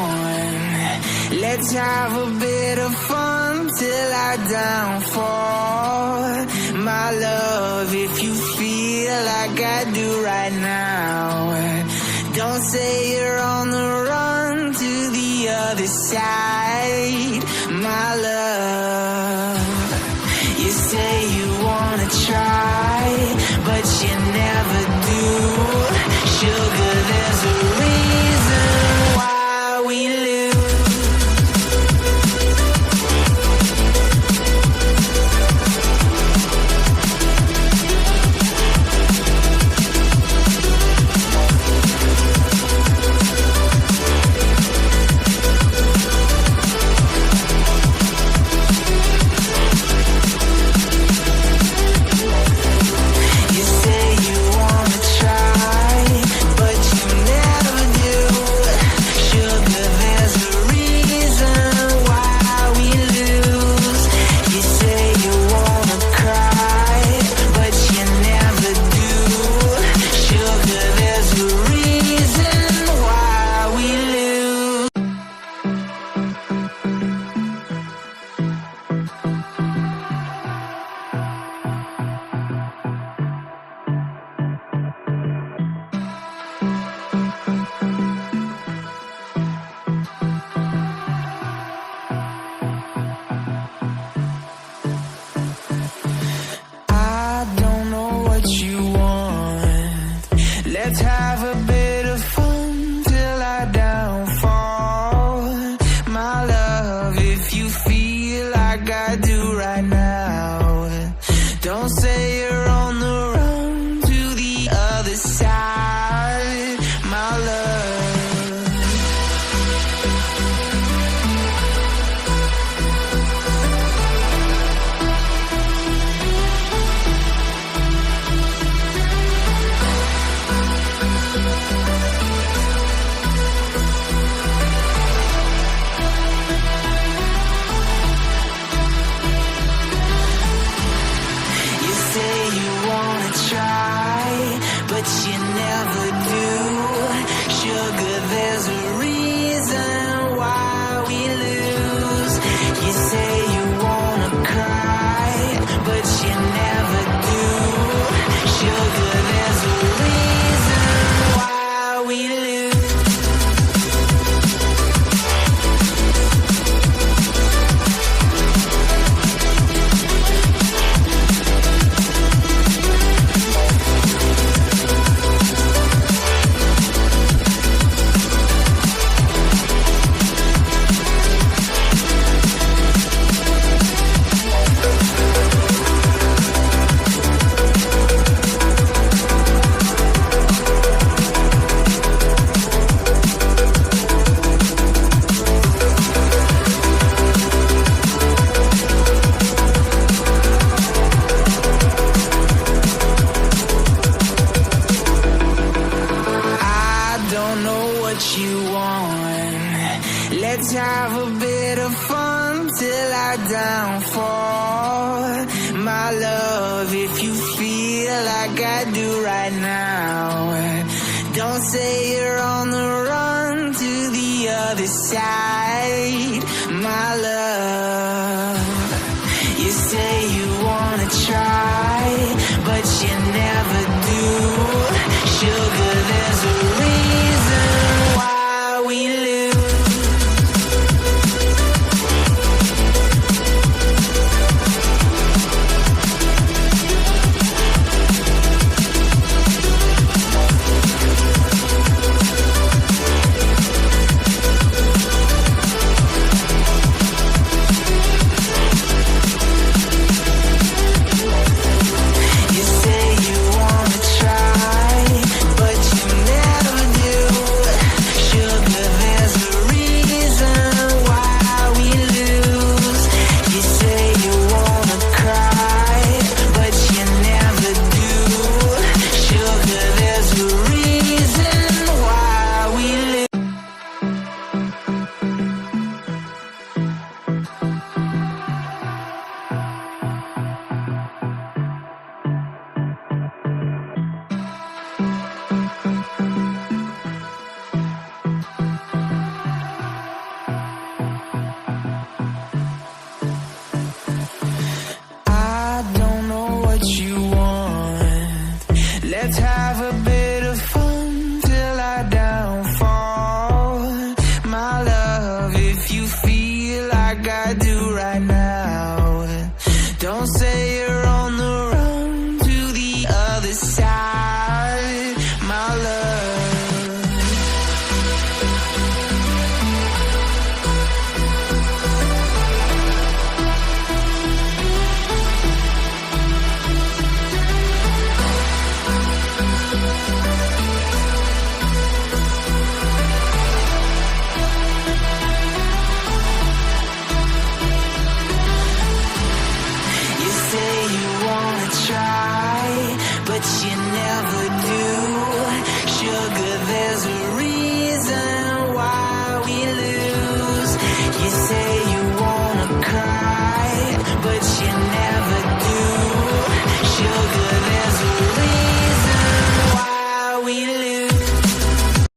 want. Let's have a bit of fun till our downfall. My love, if you feel like I do right now, don't say you're on the run to the other side. My love, you say you wanna try, but you never do. Sugar, there's a reason why we lose. Let's have a bit of fun till I downfall. My love, if you feel like I do right now, don't say you're on the run to the other side. My love, but you never do. Sugar, there's a reason why we lose. You say you wanna cry, but you never do. Sugar, there's a reason why we lose. You want. Let's have a bit of fun till I downfall. My love, if you feel like I do right now, don't say you're on the run to the other side. My love, you say you wanna try, but you never do. Sugar, there's a reason why we lose. love if you feel like I